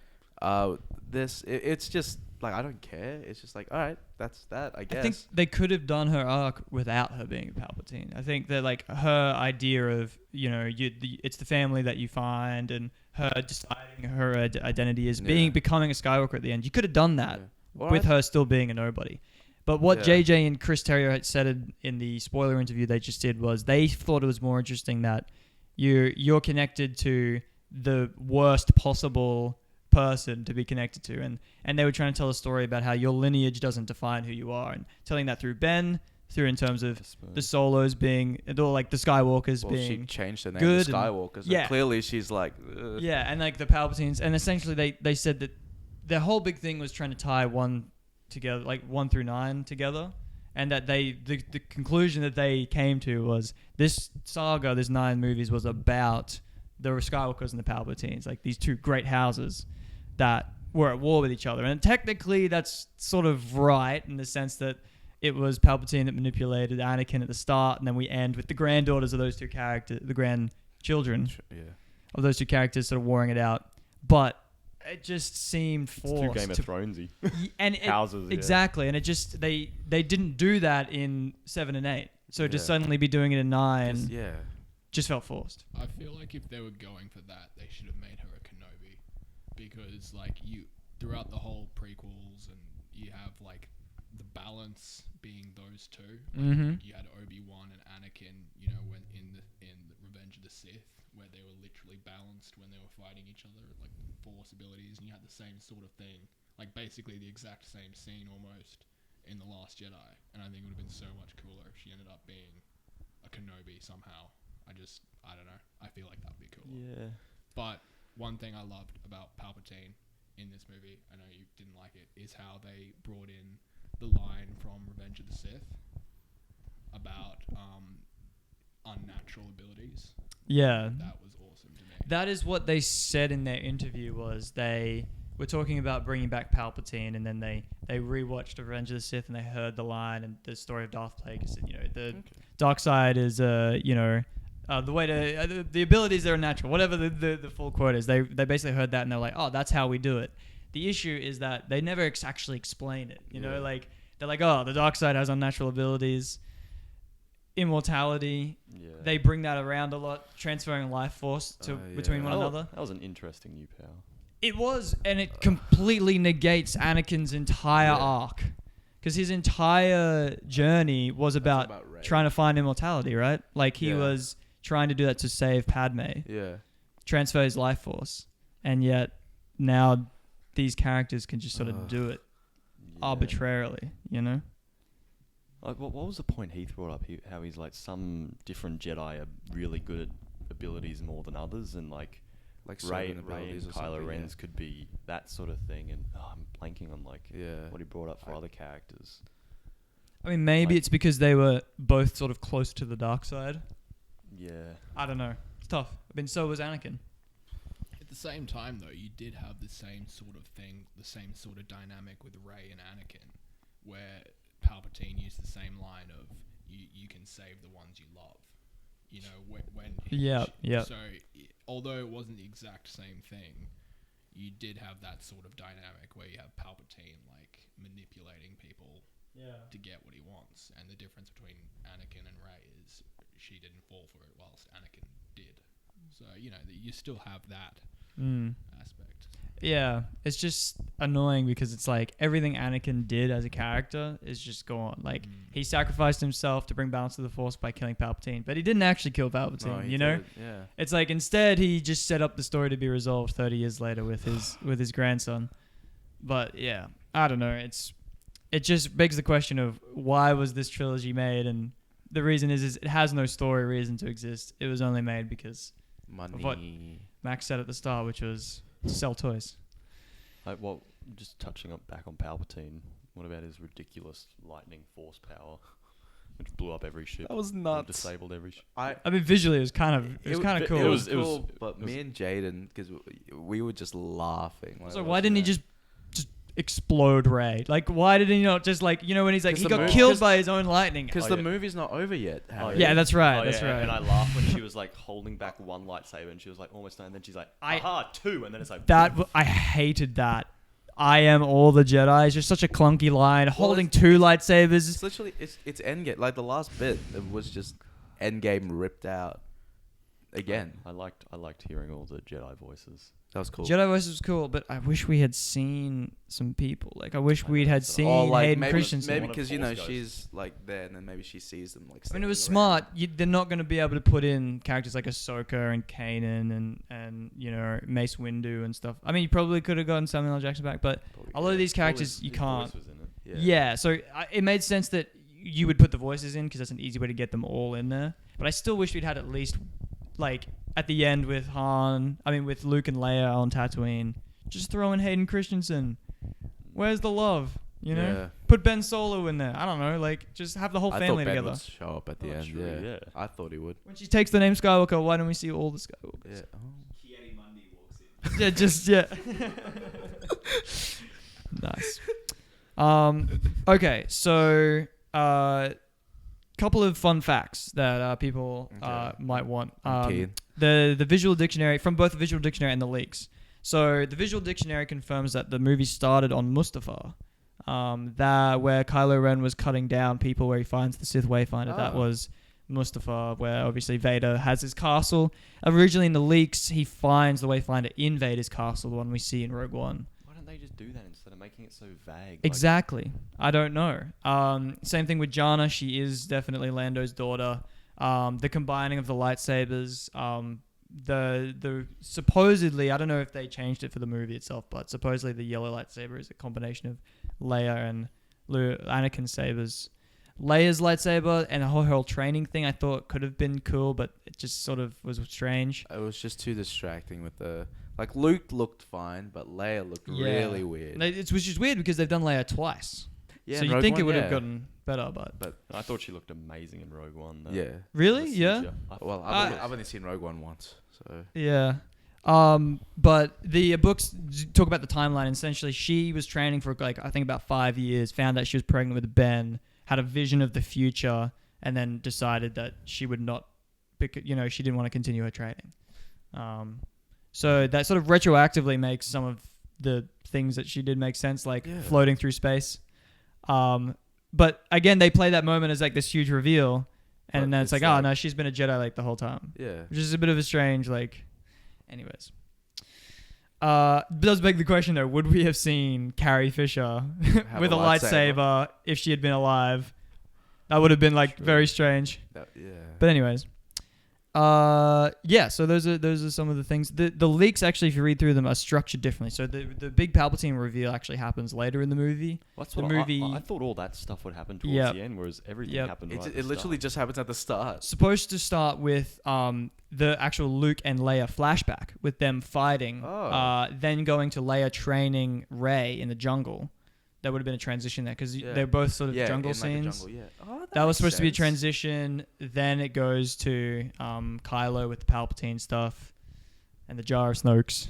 It's just like I don't care. It's just like, all right, that's that. I guess. I think they could have done her arc without her being a Palpatine. I think that like her idea of it's the family that you find, and her deciding her identity as becoming a Skywalker at the end. You could have done that with her still being a nobody. But what JJ and Chris Terrio had said in the spoiler interview they just did was they thought it was more interesting that you're connected to the worst possible person to be connected to, and they were trying to tell a story about how your lineage doesn't define who you are, and telling that through Ben, through in terms of the Solos being, or like the Skywalkers being she changed her name good to Skywalker, so yeah. clearly she's like and like the Palpatines, and essentially they said that their whole big thing was trying to tie one together, like 1 through 9 together, and that the conclusion that they came to was this saga, this 9 movies, was about the Skywalkers and the Palpatines, like these two great houses that were at war with each other. And technically that's sort of right in the sense that it was Palpatine that manipulated Anakin at the start, and then we end with the granddaughters of those two characters, the grandchildren of those two characters sort of warring it out. But it just seemed forced. It's too Game of Thronesy. And houses. Exactly. And it just, they didn't do that in 7 and 8. So to suddenly be doing it in 9 just felt forced. I feel like if they were going for that, they should have made her a Kenobi, because like throughout the whole prequels, and you have like the balance being those two. Like you had Obi-Wan and Anakin, when in the Revenge of the Sith, where they were literally balanced when they were fighting each other, like Force abilities, and you had the same sort of thing, like basically the exact same scene almost in The Last Jedi. And I think it would have been so much cooler if she ended up being a Kenobi somehow. I don't know. I feel like that would be cool. Yeah. But one thing I loved about Palpatine in this movie, I know you didn't like it, is how they brought in the line from Revenge of the Sith about unnatural abilities. Yeah. That was awesome to me. That is what they said in their interview, was they were talking about bringing back Palpatine, and then they rewatched Revenge of the Sith, and they heard the line and the story of Darth Plagueis. The dark side is, the way to the abilities that are natural, whatever the full quote is. They basically heard that, and they're like, oh, that's how we do it. The issue is that they never actually explain it. You know, like they're like, oh, the dark side has unnatural abilities, immortality. Yeah. They bring that around a lot, transferring life force between one another. That was an interesting new power. It was, and it completely negates Anakin's entire arc, because his entire journey was about trying to find immortality, right? Like he was trying to do that to save Padme. Yeah. Transfer his life force, and yet now these characters can just sort of do it arbitrarily, Like, what was the point Heath brought up? How he's like, some different Jedi are really good at abilities more than others, and like Rey and Kylo Ren's could be that sort of thing. And I'm blanking on what he brought up for other characters. I mean, maybe it's because they were both sort of close to the dark side. Yeah. I don't know. It's tough. I mean, so was Anakin. the same time, though, you did have the same sort of thing, the same sort of dynamic with Rey and Anakin, where Palpatine used the same line of you can save the ones you love. You know, when So although it wasn't the exact same thing, you did have that sort of dynamic where you have Palpatine like manipulating people to get what he wants, and the difference between Anakin and Rey is she didn't fall for it whilst Anakin did. So you know you still have that aspect. Yeah, it's just annoying because it's like everything Anakin did as a character is just gone. Like he sacrificed himself to bring balance to the Force by killing Palpatine, but he didn't actually kill Palpatine. You know, it's like instead he just set up the story to be resolved 30 years later with his grandson. But yeah, I don't know. It just begs the question of why was this trilogy made, and the reason is it has no story reason to exist. It was only made because money. Of what Max said at the start, which was to sell toys. Well, just touching back on Palpatine, what about his ridiculous lightning force power, which blew up every ship? That was nuts. Disabled every ship. I mean, visually, it was kind of cool. It was cool, but me and Jaden, because we were just laughing. So why didn't he just explode Rey? Like, why did he not just, like, you know, when he's like, he got killed by his own lightning? Because the movie's not over yet. Yeah, that's right. That's right. And I laughed when she was like holding back one lightsaber and she was like almost done, and then she's like, aha, two, and then it's like I hated that. I am all the Jedi. It's just such a clunky line. Holding two lightsabers. It's literally it's Endgame. Like the last bit, it was just Endgame ripped out again. I liked hearing all the Jedi voices. That was cool. Jedi voices was cool, but I wish we had seen some people. Like I wish we'd had seen Hayden Christensen. Maybe because you know she's like there, and then maybe she sees them like. I mean, it was smart. They're not going to be able to put in characters like Ahsoka and Kanan and you know Mace Windu and stuff. I mean, you probably could have gotten Samuel L. Jackson back, but a lot of these characters you can't. Voice was in it. Yeah, so it made sense that you would put the voices in because that's an easy way to get them all in there. But I still wish we'd had at least like. At the end with Luke and Leia on Tatooine, just throw in Hayden Christensen. Where's the love? You know, Yeah. Put Ben Solo in there. I don't know, like just have the whole family Ben together. would show up at the end. True, yeah. I thought he would. When she takes the name Skywalker, why don't we see all the Skywalkers? Yeah. Oh. Kiedi Mundi walks in. Yeah, just nice. Okay, so couple of fun facts that people might want. The visual dictionary, from both the visual dictionary and the leaks. So the visual dictionary confirms that the movie started on Mustafar, where Kylo Ren was cutting down people where he finds the Sith Wayfinder. That was Mustafar, where obviously Vader has his castle. Originally in the leaks, he finds the Wayfinder in Vader's castle, the one we see in Rogue One. Why don't they just do that instead of making it so vague? Exactly. I don't know. Same thing with Jana. She is definitely Lando's daughter. The combining of the lightsabers. The supposedly, I don't know if they changed it for the movie itself, but supposedly the yellow lightsaber is a combination of Leia and Anakin's sabers. Leia's lightsaber and the whole training thing I thought could have been cool, but it just sort of was strange. It was just too distracting with the... Like, Luke looked fine, but Leia looked really weird. Which is weird because they've done Leia twice. Yeah, so you'd think it would have gotten better, but... I thought she looked amazing in Rogue One, though. Yeah. Really? Yeah? Well, I've only seen Rogue One once, so... Yeah. But the books talk about the timeline. Essentially, she was training for, like, I think about 5 years, found out she was pregnant with Ben, had a vision of the future, and then decided that she would not... You know, she didn't want to continue her training. So that sort of retroactively makes some of the things that she did make sense, like floating through space. But again, they play that moment as like this huge reveal, and then it's like, oh no, she's been a Jedi like the whole time. Yeah. Which is a bit of a strange, like, anyways. It does beg the question though, would we have seen Carrie Fisher with a lightsaber if she had been alive? That would have been like very strange. But anyways. So those are some of the things. The leaks actually, if you read through them, are structured differently. So the big Palpatine reveal actually happens later in the movie. That's what I thought all that stuff would happen towards the end, whereas everything happened right at the It literally start. just happens at the start. Supposed to start with the actual Luke and Leia flashback with them fighting. Then going to Leia training Rey in the jungle. That would have been a transition there because they're both sort of jungle scenes. That was supposed to be a transition. Then it goes to Kylo with the Palpatine stuff. and the Jar of Snokes,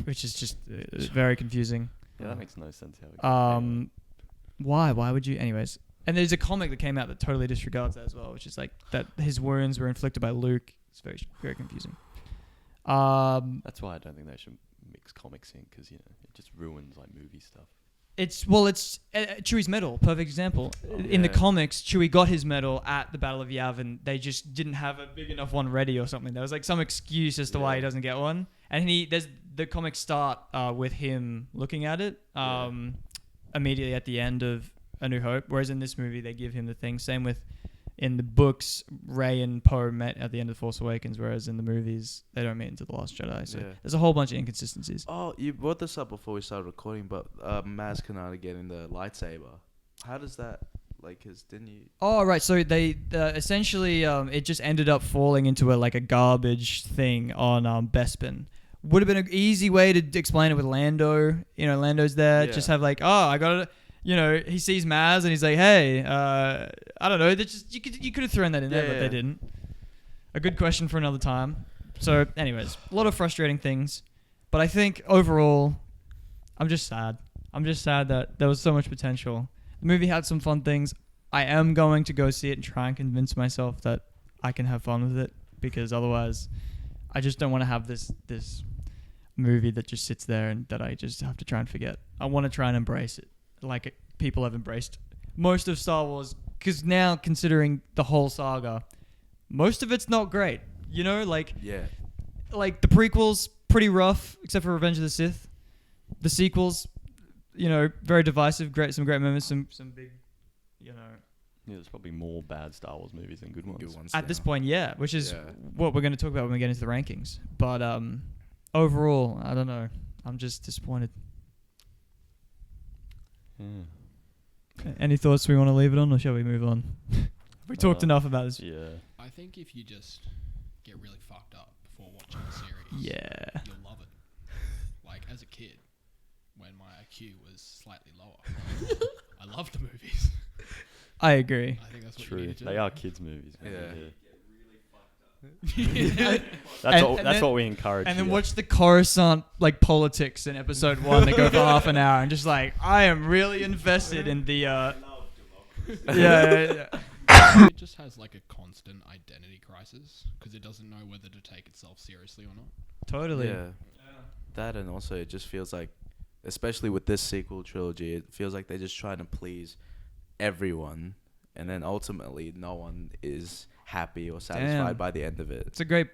which is just very confusing. Yeah, that makes no sense how it got Why would you? Anyways, and there's a comic that came out that totally disregards that as well, which is like that his wounds were inflicted by Luke. It's very, very confusing. That's why I don't think they should mix comics in, because it just ruins like movie stuff. It's Chewie's medal, perfect example. In the comics, Chewie got his medal at the Battle of Yavin. They just didn't have a big enough one ready or something. There was like some excuse as to why he doesn't get one. And the comics start with him looking at it immediately at the end of A New Hope. Whereas in this movie, they give him the thing. Same with in the books, Rey and Poe met at the end of Force Awakens, whereas in the movies, they don't meet until The Last Jedi. So there's a whole bunch of inconsistencies. Oh, you brought this up before we started recording, but Maz Kanata getting the lightsaber. How does that, didn't you... Oh, right. So they essentially, it just ended up falling into a garbage thing on Bespin. Would have been an easy way to explain it with Lando. Lando's there. Yeah. Just have I got it. He sees Maz and he's like, hey, I don't know. You could have thrown that in there, but they didn't. A good question for another time. So, anyways, a lot of frustrating things. But I think overall, I'm just sad. I'm just sad that there was so much potential. The movie had some fun things. I am going to go see it and try and convince myself that I can have fun with it, because otherwise, I just don't want to have this movie that just sits there and that I just have to try and forget. I want to try and embrace it. People have embraced most of Star Wars, because now, considering the whole saga, most of it's not great. The prequels, pretty rough, except for Revenge of the Sith. The sequels, very divisive, some great moments, some big, Yeah, there's probably more bad Star Wars movies than good ones. At this point, which is what we're going to talk about when we get into the rankings. But overall, I don't know. I'm just disappointed. Yeah. Any thoughts we want to leave it on, or shall we move on? We talked enough about this. Yeah. I think if you just get really fucked up before watching the series, you'll love it. As a kid, when my IQ was slightly lower, I loved the movies. I agree. I think that's what True. you need to do. They are kids' movies. Man. Yeah. That's what we encourage. And then watch the Coruscant politics in episode 1. They go for half an hour and just I am really invested in the. It just has a constant identity crisis because it doesn't know whether to take itself seriously or not. Totally. Yeah. That, and also it just feels like, especially with this sequel trilogy, it feels like they're just trying to please everyone, and then ultimately no one is happy or satisfied by the end of it. It's a great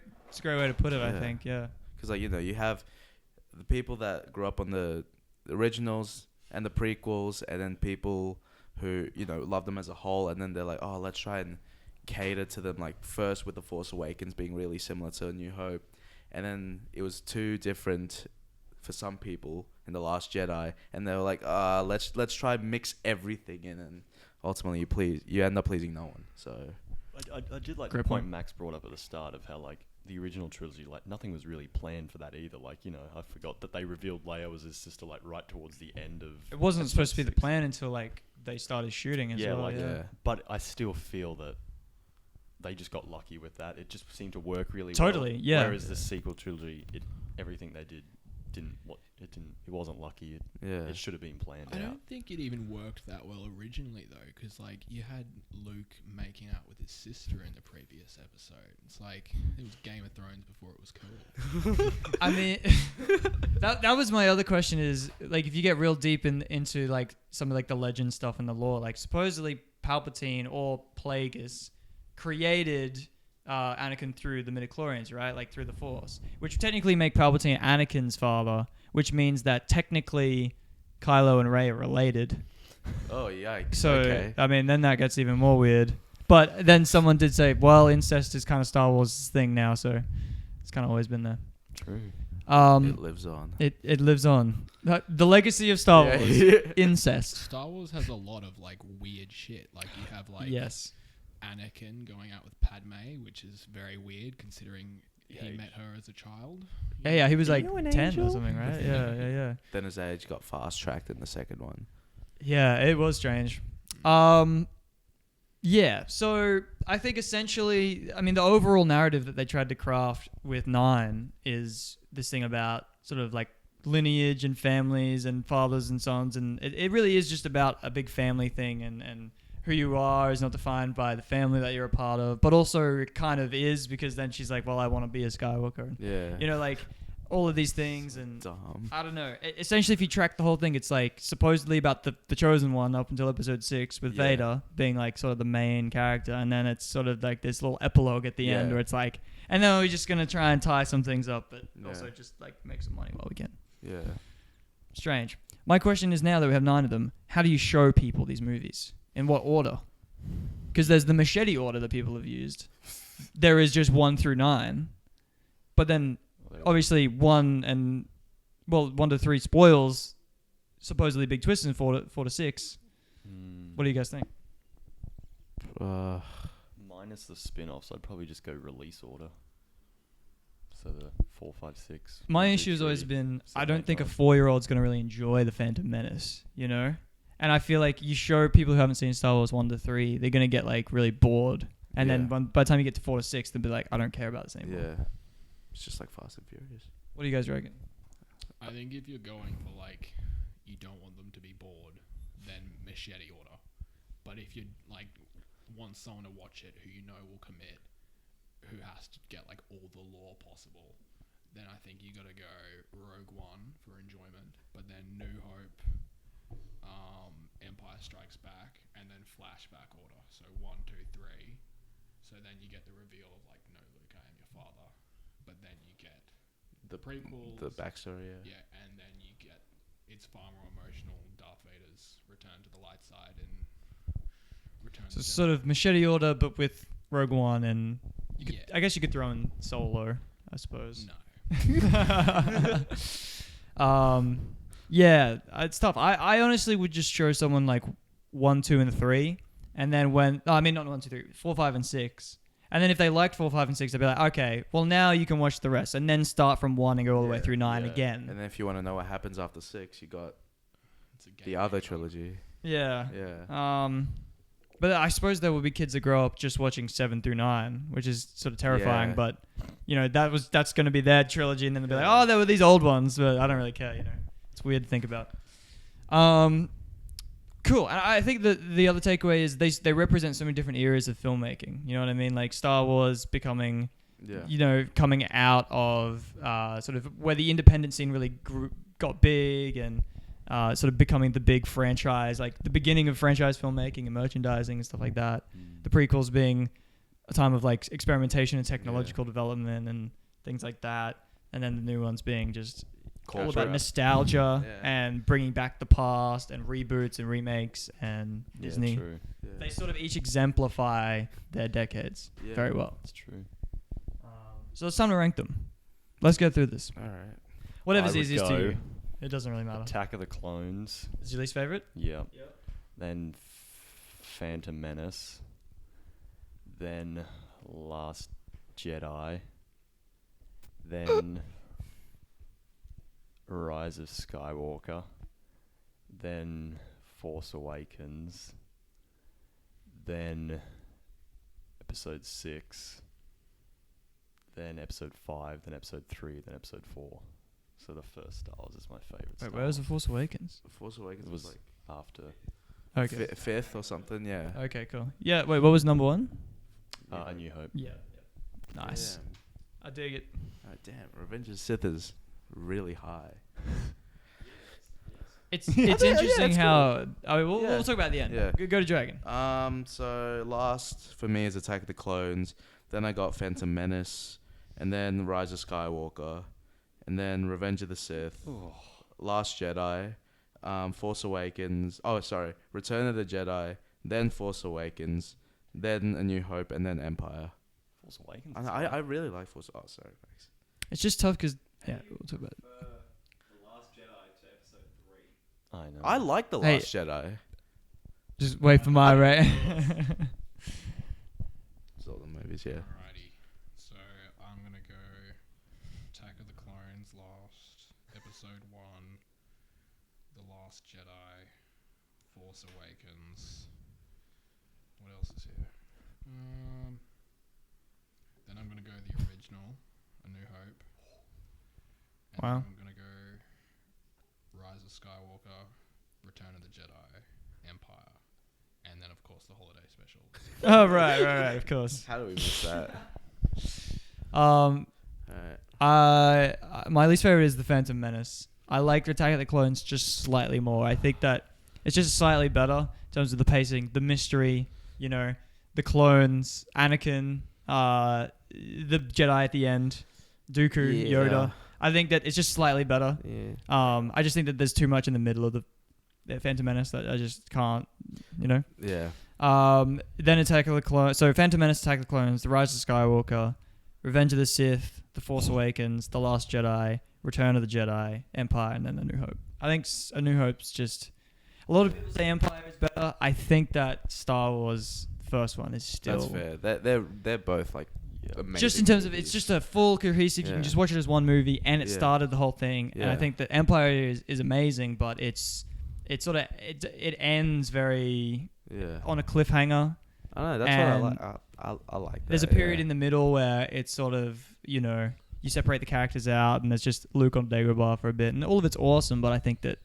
way to put it. I think. Yeah. Because you have the people that grew up on the originals and the prequels, and then people who love them as a whole, and then they're like, oh, let's try and cater to them, first with The Force Awakens being really similar to A New Hope, and then it was too different for some people in The Last Jedi, and they were like, let's try and mix everything in, and ultimately you end up pleasing no one. So I did like the point Max brought up at the start of how the original trilogy, nothing was really planned for that either. I forgot that they revealed Leia was his sister right towards the end of. It wasn't supposed to be the plan until they started shooting as well. But I still feel that they just got lucky with that. It just seemed to work really totally, well. Yeah. Whereas the sequel trilogy, everything they did it wasn't lucky. It should have been planned out. I don't think it even worked that well originally though, because you had Luke making out with his sister in the previous episode. It's it was Game of Thrones before it was cool. I mean, that was my other question is if you get real deep into some of the legend stuff and the lore, supposedly Palpatine or Plagueis created Anakin through the midichlorians, right? Through the Force, which technically make Palpatine Anakin's father, which means that technically Kylo and Rey are related. Oh, yikes. So, okay. I mean, then that gets even more weird. But then someone did say, well, incest is kind of Star Wars' thing now, so it's kind of always been there. True. It lives on. It lives on. The legacy of Star Wars. Incest. Star Wars has a lot of weird shit. You have yes. Anakin going out with Padme, which is very weird considering he met her as a child. Yeah, he was 10 or something, right? Yeah. Then his age got fast-tracked in the second one. Yeah, it was strange. Yeah, so I think essentially, I mean, the overall narrative that they tried to craft with 9 is this thing about sort of like lineage and families and fathers and sons, and it really is just about a big family thing, and who you are is not defined by the family that you're a part of, but also it kind of is, because then she's like, well, I want to be a Skywalker. And, Yeah. you know, like all of these things, and Dumb. I don't know. Essentially, if you track the whole thing, it's like supposedly about the chosen one up until episode 6 with Yeah. Vader being like sort of the main character, and then it's sort of like this little epilogue at the end Yeah. where it's like, and then we're just gonna try and tie some things up, but Yeah. also just like make some money while we can. Yeah. Strange. My question is, now that we have 9 of them, how do you show people these movies? In what order? Because there's the machete order that people have used. There is just 1 through 9, but then obviously 1 to 3 spoils supposedly big twists in 4 to 6. What do you guys think? Minus the spin-offs, I'd probably just go release order. So the 4, 5, 6. My 1, 2, issue has always 3, been, 7, I don't 8, think a 9. 4-year-old's going to really enjoy The Phantom Menace, you know? And I feel like you show people who haven't seen Star Wars 1 to 3, they're going to get like really bored. And then Yeah. by the time you get to 4 to 6, they'll be like, I don't care about this anymore. Yeah. It's just like Fast and Furious. What do you guys reckon? I think if you're going for like, you don't want them to be bored, then machete order. But if you like want someone to watch it who you know will commit, who has to get like all the lore possible, then I think you got to go Rogue One for enjoyment, but then New Hope, Empire Strikes Back, and then flashback order. So 1, 2, 3. So then you get the reveal of like, no, Luke, I am your father. But then you get The prequels, The backstory, yeah. yeah, and then you get, it's far more emotional, Darth Vader's return to the light side and return So to sort of machete order, but with Rogue One, and you could, Yeah. I guess you could throw in Solo, I suppose. No. Yeah, it's tough. I honestly would just show someone like 1, 2, and 3, and then not 1, 2, 3, 4, 5, and 6. And then if they liked 4, 5, and 6, they'd be like, okay, well now you can watch the rest, and then start from 1 and go all the way Yeah, through 9 yeah. again. And then if you want to know what happens after 6, you got It's a game the other changer. trilogy. Yeah. Yeah. But I suppose there will be kids that grow up just watching 7 through 9, which is sort of terrifying. Yeah. But you know that's going to be their trilogy, and then they'll be like, Yeah. oh, there were these old ones, but I don't really care. You know, it's weird to think about. Cool. And I think that the other takeaway is they represent so many different eras of filmmaking. You know what I mean? Like Star Wars becoming, Yeah. you know, coming out of sort of where the independent scene really got big, and sort of becoming the big franchise, like the beginning of franchise filmmaking and merchandising and stuff like that. The prequels being a time of like experimentation and technological development and things like that, and then the new ones being just all about nostalgia Yeah. and bringing back the past and reboots and remakes and Disney. Yeah, true. Yeah. They sort of each exemplify their decades Yeah. very well. It's true. So it's time to rank them. Let's go through this. All right. Whatever's I would easiest to go you. It doesn't really matter. Attack of the Clones. Is your least favorite? Yeah. Then Phantom Menace. Then Last Jedi. Then Rise of Skywalker. Then Force Awakens. Then Episode 6. Then Episode 5. Then Episode 3. Then Episode 4. So the first Star Wars is my favorite. Wait, where was The Force Awakens? The Force Awakens It was was like after Okay. fifth or something, yeah. Okay, cool. Yeah, wait, what was number 1? A New Hope. Yeah. Nice. Damn. I dig it. Oh, damn, Revenge of the Sith is really high. It's interesting it's how... I mean, Yeah. we'll talk about it at the end. Yeah. Go to Dragon. So last for me is Attack of the Clones. Then I got Phantom Menace, and then Rise of Skywalker, and then Revenge of the Sith, Last Jedi, Force Awakens. Oh, sorry, Return of the Jedi, then Force Awakens, then A New Hope, and then Empire. Force Awakens. I really like Force. Oh, sorry, Max. It's just tough because... Yeah, we'll talk about it. The Last Jedi to Episode 3. I know. I like the Hey. Last Jedi. Just wait for my rate. It's all the movies, yeah. Alrighty. So I'm going to go Attack of the Clones last, Episode 1, The Last Jedi, Force Awakens, What else is here? Then I'm gonna go the original, A New Hope. And Wow. then I'm gonna go Rise of Skywalker, Return of the Jedi, Empire, and then of course the holiday special. Oh right, of course. How do we miss that? Um, Alright. my least favorite is the Phantom Menace. I like Attack of the Clones just slightly more. I think that it's just slightly better in terms of the pacing, the mystery, you know, the clones, Anakin, the Jedi at the end, Dooku, Yeah. Yoda. I think that it's just slightly better. Yeah. I just think that there's too much in the middle of the Phantom Menace that I just can't, you know. Yeah. Then Attack of the Clones. So Phantom Menace, Attack of the Clones, The Rise of Skywalker, Revenge of the Sith, The Force Awakens, The Last Jedi, Return of the Jedi, Empire, and then A New Hope. I think A New Hope's just... A lot of people say Empire is better. I think that Star Wars first one is still... That's fair. They're both like amazing. Just in terms of movies. it's just a full cohesive. You Yeah. can just watch it as one movie, and it Yeah. started the whole thing. And I Yeah. think that Empire is amazing, but it sort of it ends very Yeah. on a cliffhanger. I know. That's and what I like. I like that. There's a period in the middle where it's sort of, you know, you separate the characters out, and there's just Luke on Dagobah for a bit, and all of it's awesome. But I think that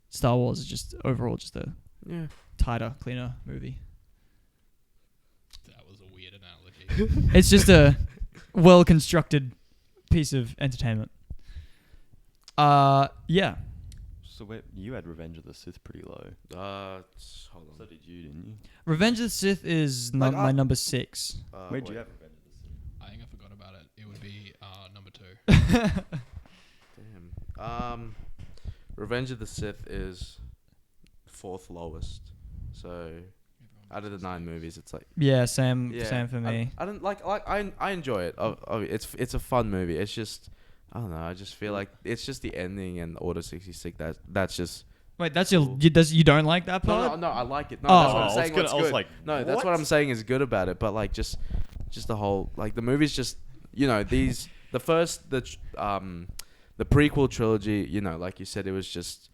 Star Wars is just overall just a Yeah. tighter, cleaner movie. That was a weird analogy. It's just a well-constructed piece of entertainment. Yeah. So you had Revenge of the Sith pretty low. Hold So on. did you, didn't you? Revenge of the Sith is Like, my number 6. Where'd you wait. have Revenge of the Sith? I think I forgot about it. It would be number 2. Damn. Revenge of the Sith is 4th lowest. So Everyone out of the says 9 that. movies, it's like Yeah, same yeah. for me. I don't like. I enjoy it. It's a fun movie. It's just I don't know. I just feel like it's just the ending and Order 66. That's just Wait, that's your Cool. you don't like that part? no. I like it. No, Oh. that's what I I'm was saying. gonna- What's I was good. like, No, that's what I'm saying is good about it. But like just the whole like the movie's just the prequel trilogy. You know, like you said, it was just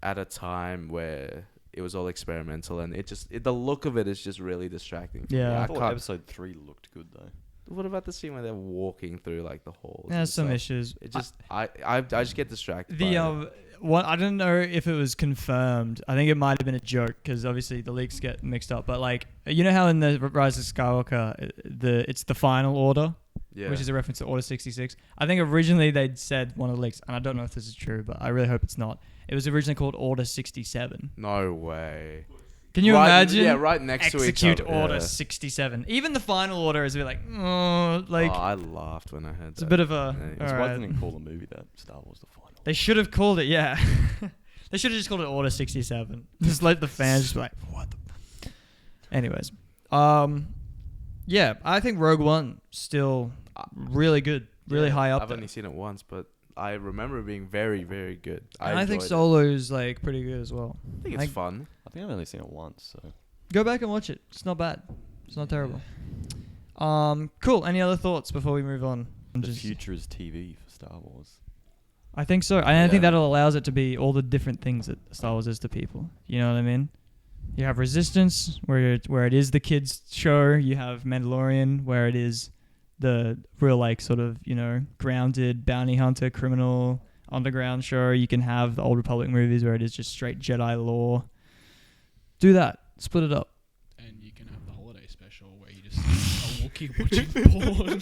at a time where it was all experimental, and the look of it is just really distracting. for me. Yeah. I I thought can't. episode 3 looked good though. What about the scene where they're walking through like the halls? There's and some stuff? issues. It just I just get distracted. The by it. one I don't know if it was confirmed. I think it might have been a joke because obviously the leaks get mixed up. But like you know how in the Rise of Skywalker it's the final order, Yeah. which is a reference to Order 66. I think originally they'd said one of the leaks, and I don't know if this is true, but I really hope it's not. It was originally called Order 67. No way. Can you imagine? Yeah, right next to each Execute other. Order yeah. 67. Even the final order is a bit like, oh, like Oh, I laughed when I heard it's that. a bit of a. Yeah, It's all why right. they didn't call the movie that. Star Wars the final. They should have called it, yeah. They should have just called it Order 67. Just let the fans just be like, what the... Anyways. Yeah, I think Rogue One still really good. Really Yeah, high up I've there. only seen it once, but I remember it being very, very good. And I think enjoyed it. Solo's like pretty good as well. I think it's fun. I think I've only seen it once. So Go back and watch it. It's not bad. It's not terrible. Cool. Any other thoughts before we move on? the future is TV for Star Wars. I think so. I think Yeah. that allows it to be all the different things that Star Wars is to people. You know what I mean? You have Resistance, where it is the kids' show. You have Mandalorian, where it is the real, like, sort of, you know, grounded bounty hunter, criminal, underground show. You can have the Old Republic movies, where it is just straight Jedi lore. Do that. Split it up. And you can have the holiday special where you just a Wookiee watching porn.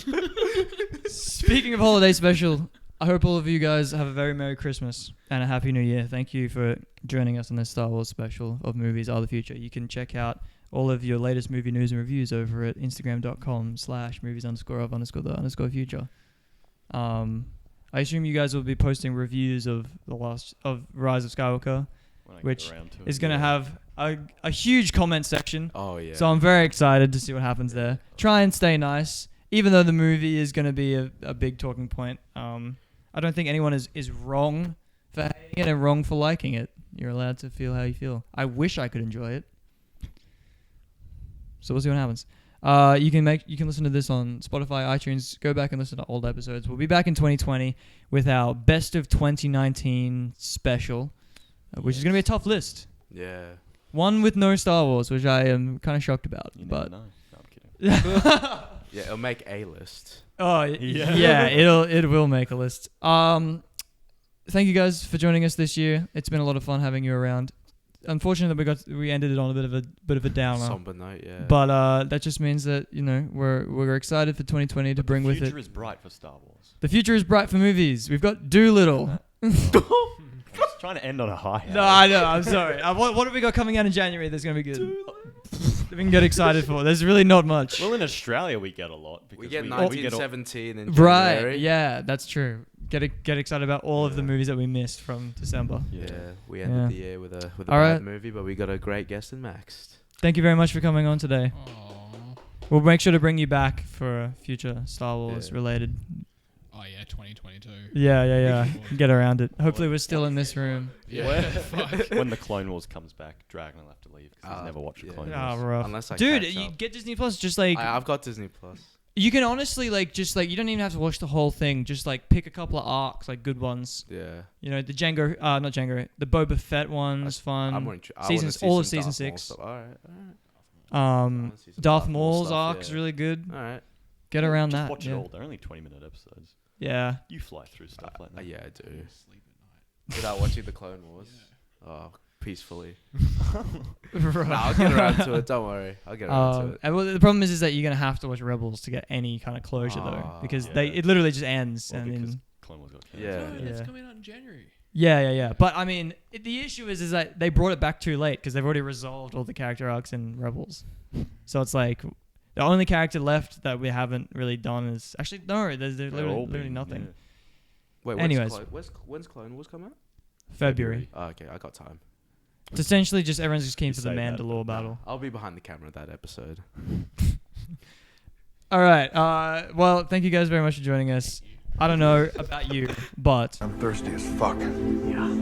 Speaking of holiday special, I hope all of you guys have a very Merry Christmas and a Happy New Year. Thank you for joining us on this Star Wars special of Movies Are the Future. You can check out all of your latest movie news and reviews over at instagram.com/movies_of_the_future. I assume you guys will be posting reviews of Rise of Skywalker, When I which get around to is it. going to have a huge comment section. Oh yeah. So I'm very excited to see what happens there. Try and stay nice, even though the movie is going to be a big talking point. I don't think anyone is wrong for hating it and wrong for liking it. You're allowed to feel how you feel. I wish I could enjoy it. So we'll see what happens. You can listen to this on Spotify, iTunes. Go back and listen to old episodes. We'll be back in 2020 with our Best of 2019 special, which is going to be a tough list. Yeah. One with no Star Wars, which I am kind of shocked about. You But never know. No, I'm kidding. Yeah, it'll make a list. oh Yeah. yeah, it will make a list. Thank you guys for joining us this year. It's been a lot of fun having you around. Unfortunately, we ended it on a bit of a downer. Somber note, yeah. But that just means that we're excited for 2020 to bring with The it. future is bright for Star Wars. The future is bright for movies. We've got Doolittle. I was trying to end on a high. No, I know. I'm sorry. What have we got coming out in January that's going to be good? We can get excited for. There's really not much. Well, in Australia, we get a lot. Because we get we 1917 in Right. January. Yeah, that's true. Get excited about all of the movies that we missed from December. Yeah, we Yeah. ended the year with a All bad right. movie, but we got a great guest in Max. Thank you very much for coming on today. Oh, We'll make sure to bring you back for a future Star Wars Yeah. related. oh yeah, 2022. Yeah. Looking forward. Get around it. Hopefully we're still in this room. Yeah. Fuck. when the Clone Wars comes back, Dragon will have to leave because he's never watched yeah. Clone Ah, Wars. rough. Unless I Dude, catch you up. get Disney Plus. Just like I've got Disney Plus. you can honestly you don't even have to watch the whole thing. Just like pick a couple of arcs, like good ones. Yeah. The not Django, the Boba Fett one's fun. I'm wanting I Season- wanna see all of some season Darth Maul 6. stuff. All right. I wanna see some Darth Maul Maul's stuff, arc's yeah. really good. All right. Get around Just that. watch yeah. it all. They're only 20-minute episodes. Yeah. You fly through stuff like that. Yeah, I do. Sleep at night. Without watching the Clone Wars. Oh, peacefully. Right. No, I'll get around to it. Don't worry. I'll get around to it. And well, the problem is that you're gonna have to watch Rebels to get any kind of closure though, Ah, because yeah. it literally just ends. Well, and because then, Clone Wars got Yeah. cancelled. No, it's Yeah. coming out in January. yeah. But I mean, the issue is that they brought it back too late because they've already resolved all the character arcs in Rebels. So it's like the only character left that we haven't really done is actually no. There's They're literally, all literally been- nothing. yeah. Wait, Anyways. when's Clone Wars come out? February. Oh, okay, I got time. It's essentially just everyone's just keen You for the say that, Mandalore but- battle. I'll be behind the camera that episode. All right. Well, thank you guys very much for joining us. I don't know about you, but I'm thirsty as fuck. Yeah.